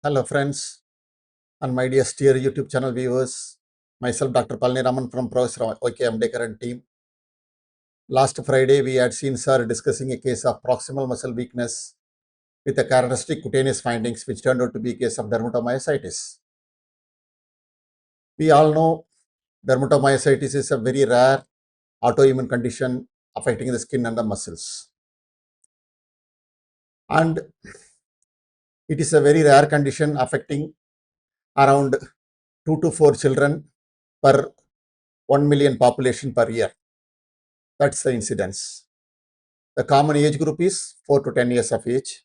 Hello friends and my dear YouTube channel viewers. Myself Dr. Palaniraman from Professor Amdekar and team. Last Friday we had seen sir discussing a case of proximal muscle weakness with a characteristic cutaneous findings which turned out to be a case of dermatomyositis. We all know dermatomyositis is a very rare autoimmune condition affecting the skin and the muscles. And it is a very rare condition affecting around 2 to 4 children per 1 million population per year. That's the incidence. The common age group is 4 to 10 years of age,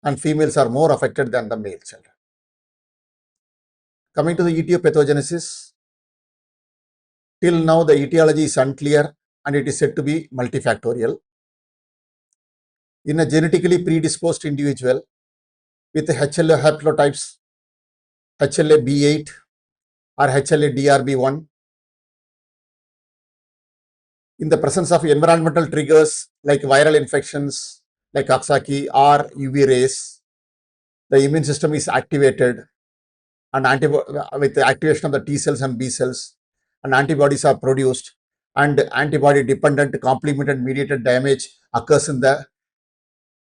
and females are more affected than the male children. Coming to the etiopathogenesis, till now the etiology is unclear and it is said to be multifactorial. In a genetically predisposed individual with HLA haplotypes HLA-B8 or HLA-DRB1, in the presence of environmental triggers like viral infections like Coxsackie or UV rays, the immune system is activated, and with the activation of the T cells and B cells, and antibodies are produced, and antibody dependent complement mediated damage occurs in the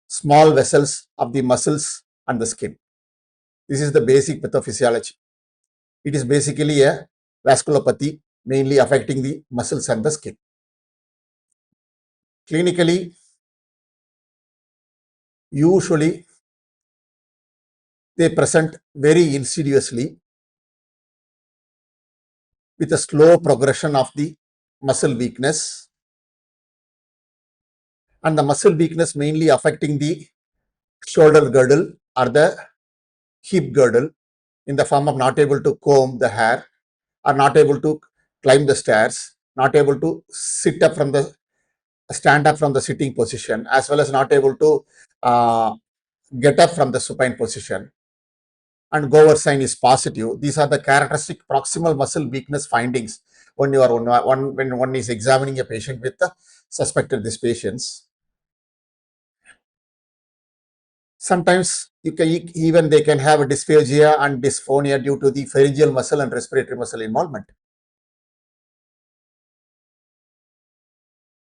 small vessels of the muscles and the skin. This is the basic pathophysiology. It is basically a vasculopathy mainly affecting the muscles and the skin. Clinically, usually they present very insidiously with a slow progression of the muscle weakness, and the muscle weakness mainly affecting the shoulder girdle or the hip girdle in the form of not able to comb the hair or not able to climb the stairs, not able to stand up from the sitting position, as well as not able to get up from the supine position, and Gower sign is positive. These are the characteristic proximal muscle weakness findings when one is examining a patient with the suspected these patients. Sometimes even they can have a dysphagia and dysphonia due to the pharyngeal muscle and respiratory muscle involvement.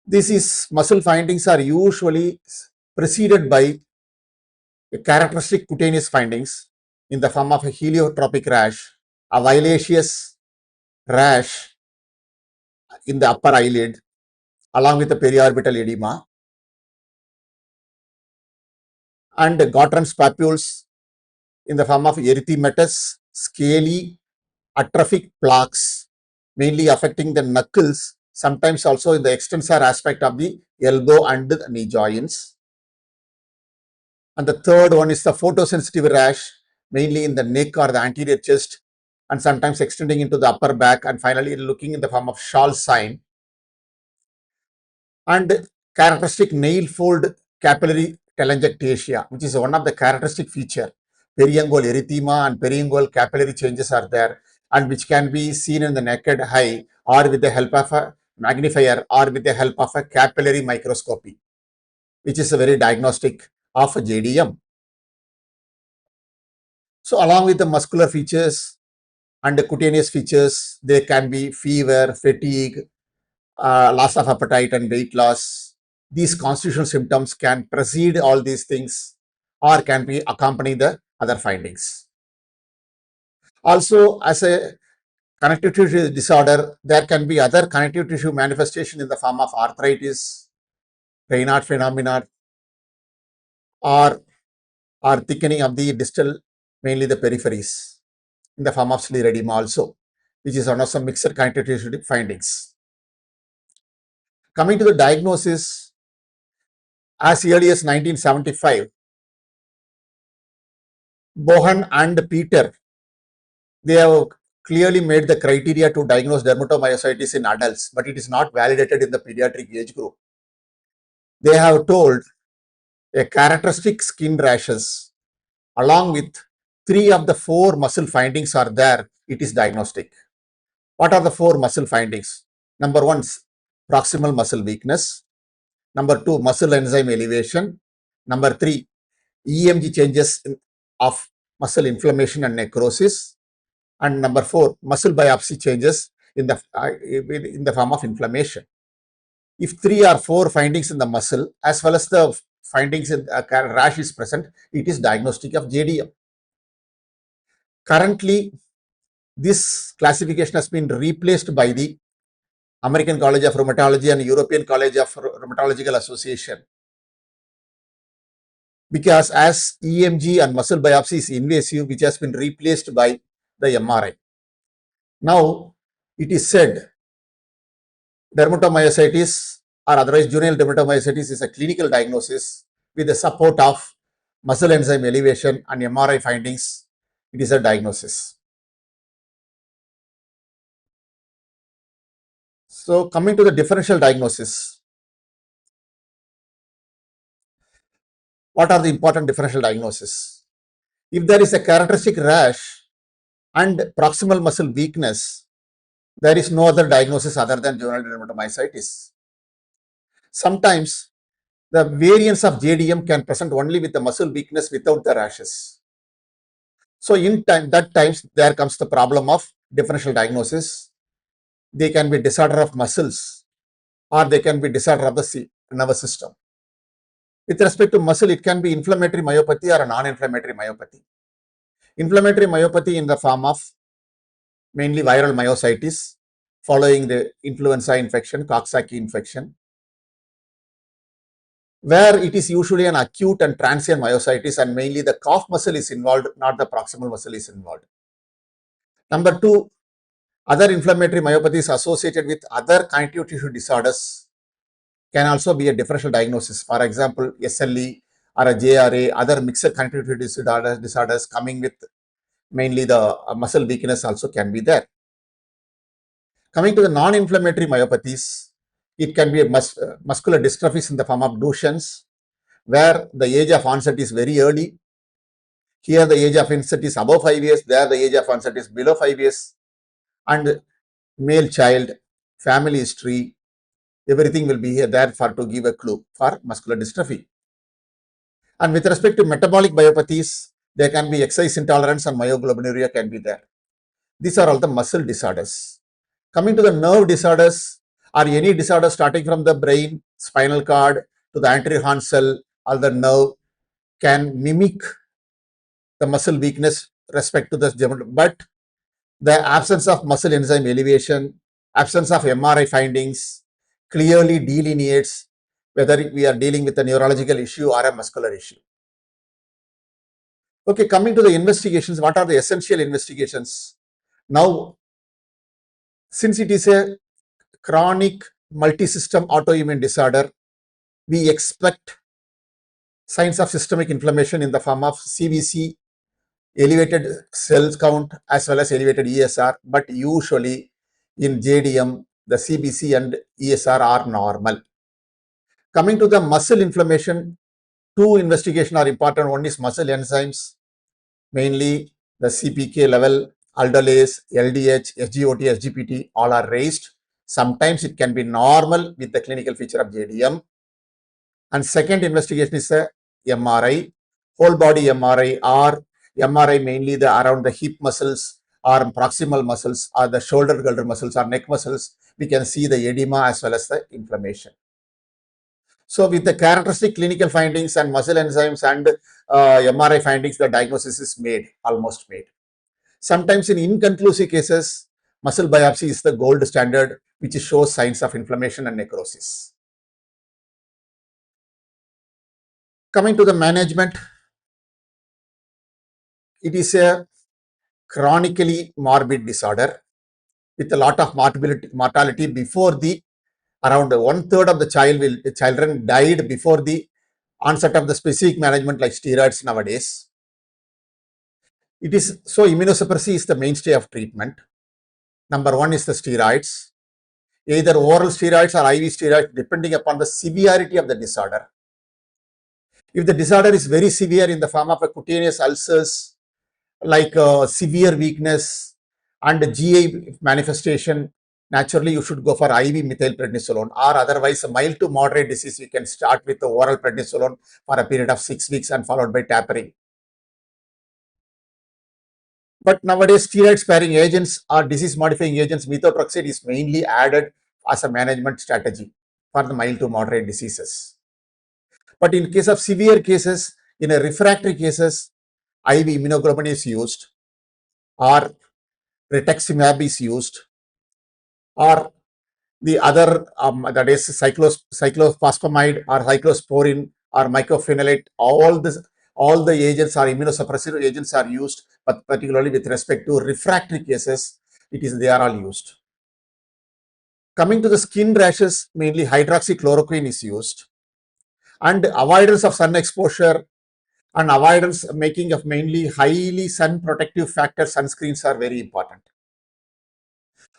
These muscle findings are usually preceded by a characteristic cutaneous findings in the form of a heliotropic rash, a violaceous rash in the upper eyelid, along with the periorbital edema, and Gottron's papules in the form of erythematous, scaly, atrophic plaques, mainly affecting the knuckles, sometimes also in the extensor aspect of the elbow and the knee joints. And the third one is the photosensitive rash, mainly in the neck or the anterior chest, and sometimes extending into the upper back, and finally looking in the form of shawl sign. And characteristic nail fold capillary telangiectasia, which is one of the characteristic feature. Periungual erythema and periungual capillary changes are there, and which can be seen in the naked eye or with the help of a magnifier or with the help of a capillary microscopy, which is a very diagnostic of JDM. So along with the muscular features and the cutaneous features, there can be fever, fatigue, loss of appetite and weight loss. These constitutional symptoms can precede all these things or can be accompany the other findings. Also, as a connective tissue disorder, there can be other connective tissue manifestation in the form of arthritis, Raynaud phenomenon, or thickening of the distal, mainly the peripheries, in the form of scleroderma also, which is one of some mixed connective tissue findings. Coming to the diagnosis, as early as 1975, Bohan and Peter, they have clearly made the criteria to diagnose dermatomyositis in adults, but it is not validated in the pediatric age group. They have told a characteristic skin rashes along with 3 of the 4 muscle findings are there, it is diagnostic. What are the 4 muscle findings? Number 1, proximal muscle weakness. Number 2, muscle enzyme elevation. Number 3, EMG changes of muscle inflammation and necrosis. And number 4, muscle biopsy changes in the form of inflammation. If 3 or 4 findings in the muscle as well as the findings in rash is present, it is diagnostic of JDM. Currently, this classification has been replaced by the American College of Rheumatology and European College of Rheumatological Association, because as EMG and muscle biopsy is invasive, which has been replaced by the MRI. Now, it is said dermatomyositis or otherwise juvenile dermatomyositis is a clinical diagnosis with the support of muscle enzyme elevation and MRI findings. It is a diagnosis. So, coming to the differential diagnosis, what are the important differential diagnoses? If there is a characteristic rash and proximal muscle weakness, there is no other diagnosis other than juvenile dermatomyositis. Sometimes the variants of JDM can present only with the muscle weakness without the rashes. So in that times there comes the problem of differential diagnosis. They can be disorder of muscles or they can be disorder of the nervous system. With respect to muscle, it can be inflammatory myopathy or a non-inflammatory myopathy. Inflammatory myopathy in the form of mainly viral myositis following the influenza infection, Coxsackie infection, where it is usually an acute and transient myositis and mainly the calf muscle is involved, not the proximal muscle is involved. Number 2, other inflammatory myopathies associated with other connective tissue disorders can also be a differential diagnosis. For example, SLE or a JRA, other mixed connective tissue disorders coming with mainly the muscle weakness also can be there. Coming to the non-inflammatory myopathies, it can be a muscular dystrophies in the form of Duchenne's, where the age of onset is very early. Here the age of onset is above 5 years, there the age of onset is below 5 years, and male child, family history, everything will be here there for to give a clue for muscular dystrophy. And with respect to metabolic myopathies, there can be exercise intolerance and myoglobinuria can be there. These are all the muscle disorders. Coming to the nerve disorders or any disorder starting from the brain, spinal cord to the anterior horn cell or the nerve can mimic the muscle weakness respect to the but the absence of muscle enzyme elevation, absence of MRI findings clearly delineates whether we are dealing with a neurological issue or a muscular issue. Okay, coming to the investigations, what are the essential investigations? Now, since it is a chronic multi-system autoimmune disorder, we expect signs of systemic inflammation in the form of CVC, elevated cell count as well as elevated ESR, but usually in JDM, the CBC and ESR are normal. Coming to the muscle inflammation, 2 investigations are important. One is muscle enzymes, mainly the CPK level, aldolase, LDH, SGOT, SGPT, all are raised. Sometimes it can be normal with the clinical feature of JDM. And second investigation is a MRI, whole body MRI or MRI mainly around the hip muscles or proximal muscles or the shoulder girdle muscles or neck muscles. We can see the edema as well as the inflammation. So with the characteristic clinical findings and muscle enzymes and MRI findings, the diagnosis is made, almost made. Sometimes in inconclusive cases, muscle biopsy is the gold standard, which shows signs of inflammation and necrosis. Coming to the management, it is a chronically morbid disorder with a lot of mortality before the around 1/3 of the children died before the onset of the specific management like steroids nowadays. It is so immunosuppression is the mainstay of treatment. Number 1 is the steroids, either oral steroids or IV steroids depending upon the severity of the disorder. If the disorder is very severe in the form of a cutaneous ulcers, like severe weakness and GI manifestation, naturally you should go for IV methylprednisolone, or otherwise a mild to moderate disease you can start with the oral prednisolone for a period of 6 weeks and followed by tapering. But nowadays, steroid sparing agents or disease modifying agents, methotrexate is mainly added as a management strategy for the mild to moderate diseases. But in case of severe cases, in a refractory cases, IV immunoglobulin is used, or rituximab is used, or the other that is cyclophosphamide or cyclosporin or mycophenolate. All the agents are immunosuppressive agents are used, but particularly with respect to refractory cases, they are all used. Coming to the skin rashes, mainly hydroxychloroquine is used, and avoidance of sun exposure and avoidance making of mainly highly sun protective factor sunscreens are very important,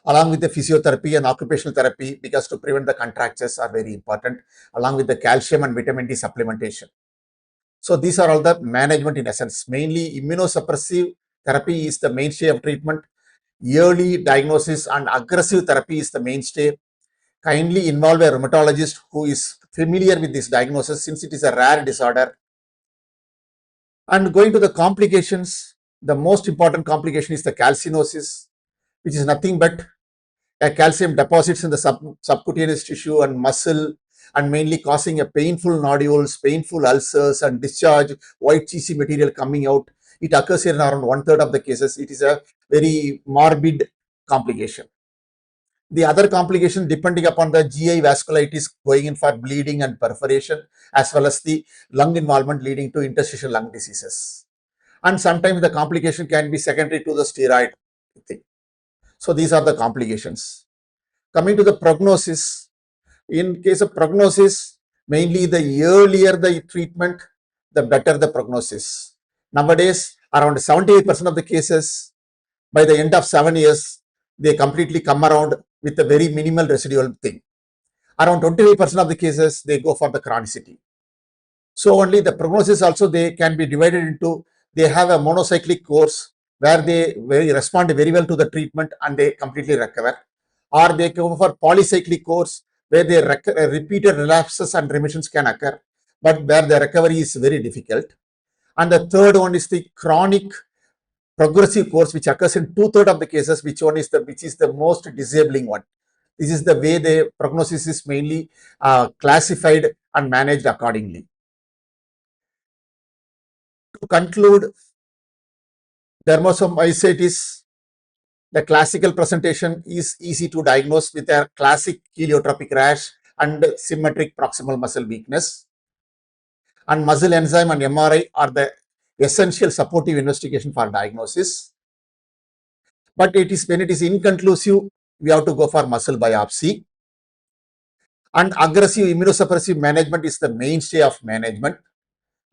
along with the physiotherapy and occupational therapy, because to prevent the contractures are very important, along with the calcium and vitamin D supplementation. So these are all the management in essence. Mainly immunosuppressive therapy is the mainstay of treatment. Early diagnosis and aggressive therapy is the mainstay. Kindly involve a rheumatologist who is familiar with this diagnosis, since it is a rare disorder. And going to the complications, the most important complication is the calcinosis, which is nothing but a calcium deposits in the subcutaneous tissue and muscle, and mainly causing a painful nodules, painful ulcers, and discharge, white cheesy material coming out. It occurs in around 1/3 of the cases. It is a very morbid complication. The other complication, depending upon the GI vasculitis, going in for bleeding and perforation, as well as the lung involvement leading to interstitial lung diseases. And sometimes the complication can be secondary to the steroid thing. So these are the complications. Coming to the prognosis, in case of prognosis, mainly the earlier the treatment, the better the prognosis. Nowadays, around 78% of the cases, by the end of 7 years, they completely come around with a very minimal residual thing. Around 25% of the cases, they go for the chronicity. So only the prognosis also, they can be divided into, they have a monocyclic course where they respond very well to the treatment and they completely recover, or they go for polycyclic course where they repeated relapses and remissions can occur, but where the recovery is very difficult. And the third one is the chronic progressive course, which occurs in 2/3 of the cases, which is the most disabling one. This is the way the prognosis is mainly classified and managed accordingly. To conclude, dermatomyositis, the classical presentation is easy to diagnose with a classic heliotropic rash and symmetric proximal muscle weakness. And muscle enzyme and MRI are the essential supportive investigation for diagnosis. But when it is inconclusive, we have to go for muscle biopsy. And aggressive immunosuppressive management is the mainstay of management,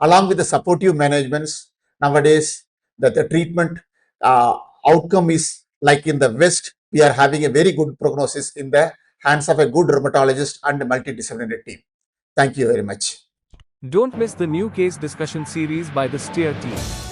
along with the supportive managements. Nowadays, the treatment outcome is like in the West, we are having a very good prognosis in the hands of a good rheumatologist and a multidisciplinary team. Thank you very much. Don't miss the new case discussion series by the STEER team.